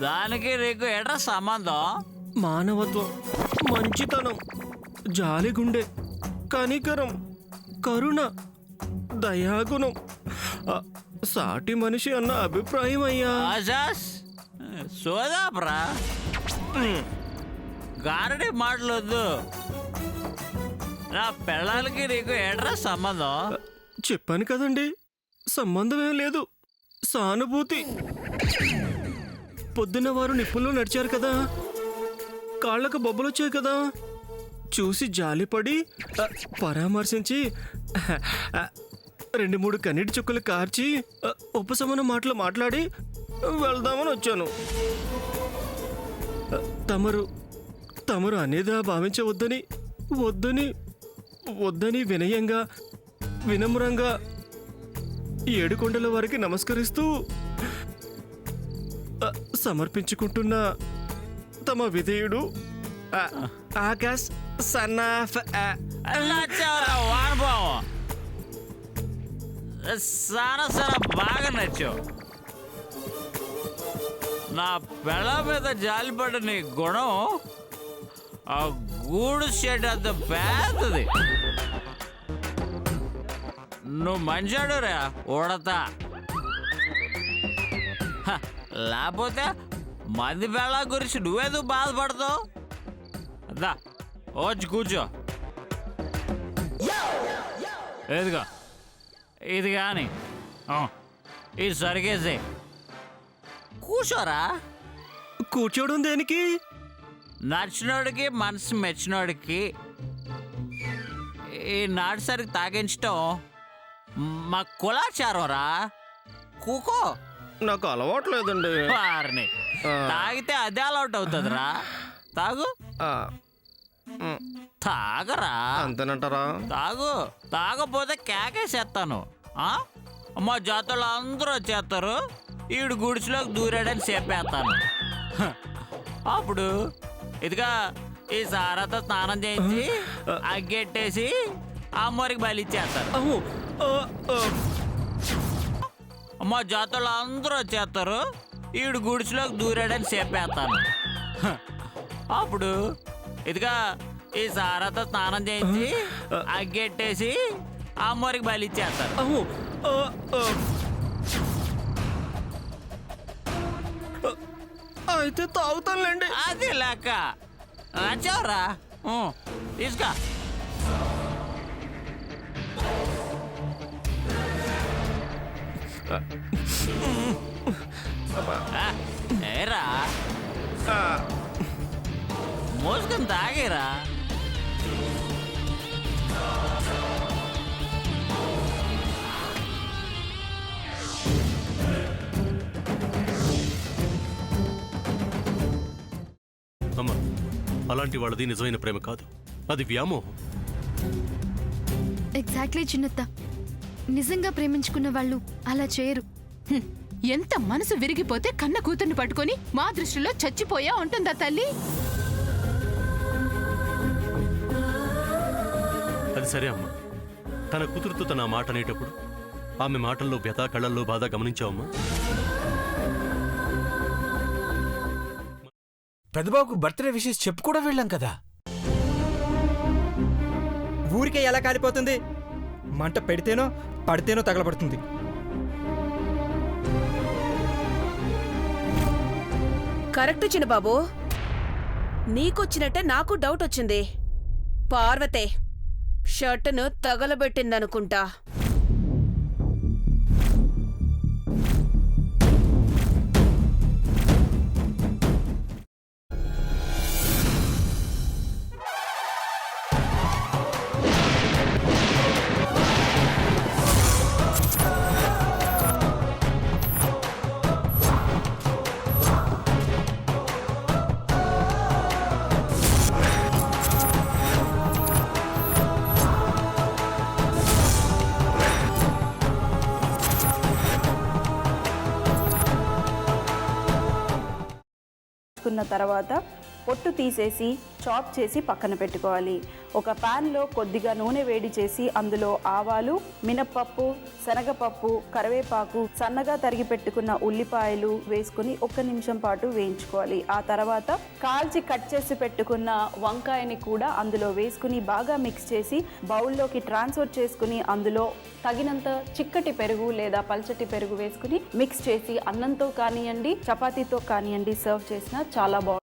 దానికి నీకు ఎట్రా సంబంధం? మానవత్వం, మంచితనం, జాలిగుండె, కనికరం, కరుణ, దయాగుణం, సాటి మనిషి అన్న అభిప్రాయం అయ్యా. ఆజాస్ సోదాప్రా, గారడి మాటలొద్దు. నా పిల్లలకి నీకు ఎట్రా సంబంధం? చెప్పాను కదండి, సంబంధం ఏం లేదు, సానుభూతి. పొద్దున్న వారు నిప్పుల్లో నడిచారు కదా, కాళ్ళకు బొబ్బలొచ్చాయి కదా, చూసి జాలిపడి పరామర్శించి 2-3 కన్నీటి చుక్కలు కార్చి ఉపశమన మాటలు మాట్లాడి వెళ్దామని వచ్చాను. తమరు అనేదా భావించవద్దని వద్దని వినయంగా వినమ్రంగా 7 కొండల వారికి నమస్కరిస్తూ సమర్పించుకుంటున్న తమ విధేయుడు ఆకాశ్ సన్ ఆఫ్ వానుభావం సారా బాగా నచ్చావు. నా పిల్ల మీద జాలిపడ్డ నీ గుణం ఆ గూడు షెడ్ అంత పెద్దది. నువ్వు మంచాడురా ఉడతా, లేకపోతే మంది పిల్ల గురించి నువ్వేందుకు బాధపడతావు? అదా వచ్చి కూర్చో. ఏదిగా ఇది కానీ ఇది సరిగేసి కూర్చోరా. కూర్చోవడం దేనికి? నచ్చినోడికి మనసు మెచ్చినోడికి ఈ నాటిసరికి తాగించటం మా కులాచారం రా. కూకో. నాకు అలవాట్లేదండి. వారిని తాగితే అదే అలవాటు అవుతుందిరా. తాగు. తాగరా. అంతేనంటారా? తాగు. తాగపోతే కేకేసేస్తాను. మా జాతరలో అందరూ వచ్చేస్తారు, ఈడు గుడిసెలోకి దూరాడని చెప్పేస్తాను. అప్పుడు ఇదిగా ఈ సారాతో స్నానం చేయించి అగ్గెట్టేసి అమ్మవారికి బలిచ్చేస్తారు. మా జాతరలో అందరూ వచ్చేస్తారు, ఈడు గుడిసెలోకి దూరాడని చెప్పేస్తాను. అప్పుడు ఇదిగా ఈ సారాతో స్నానం చేయించి అగ్గెట్టేసి అమ్మవారికి బలిచ్చేస్తారు. అయితే తాగుతానులేండి. అది లెక్క. నచ్చావురా, తీసుకో. ఏరా మోసుకొని తాగేరా. అమ్మా, అలాంటి వాళ్ళది నిజమైన ప్రేమ కాదు, అది వ్యామోహం. ఎగ్జాక్ట్లీ చిన్నత్త, నిజంగా ప్రేమించుకున్న వాళ్ళు అలా చేయరు. ఎంత మనసు విరిగిపోతే కన్న కూతుర్ని పట్టుకొని మా దృష్టిలో చచ్చిపోయా ఉంటుందా తల్లి? అది సరే అమ్మా, తన కూతురుతో తన మాట అనేటప్పుడు ఆమె మాటల్లో వ్యథ, కళ్ళల్లో బాధ గమనించావమ్మా? పెద్దబాబుకు బర్త్డే విషెస్ చెప్పు కూడా వెళ్ళాం కదా. ఊరికే ఎలా కాలిపోతుంది? మంట పెడితేనో పడితేనో తగలబడుతుంది. కరెక్ట్ చిన్నబాబు, నీకొచ్చినట్టే నాకు డౌట్ వచ్చింది. పార్వతే షర్టును తగలబెట్టిందనుకుంటా. తర్వాత పొట్టు తీసేసి చాప్ చేసి పక్కన పెట్టుకోవాలి. ఒక ప్యాన్లో కొద్దిగా నూనె వేడి చేసి అందులో ఆవాలు, మినప్పప్పు, శనగపప్పు, కరివేపాకు, సన్నగా తరిగి పెట్టుకున్న ఉల్లిపాయలు వేసుకుని 1 నిమిషం పాటు వేయించుకోవాలి. ఆ తర్వాత కాల్చి కట్ చేసి పెట్టుకున్న వంకాయని కూడా అందులో వేసుకుని బాగా మిక్స్ చేసి బౌల్లోకి ట్రాన్స్ఫర్ చేసుకుని అందులో తగినంత చిక్కటి పెరుగు లేదా పల్చటి పెరుగు వేసుకుని మిక్స్ చేసి అన్నంతో కానివ్వండి, చపాతీతో కానివ్వండి సర్వ్ చేసినా చాలా బాగుంటుంది.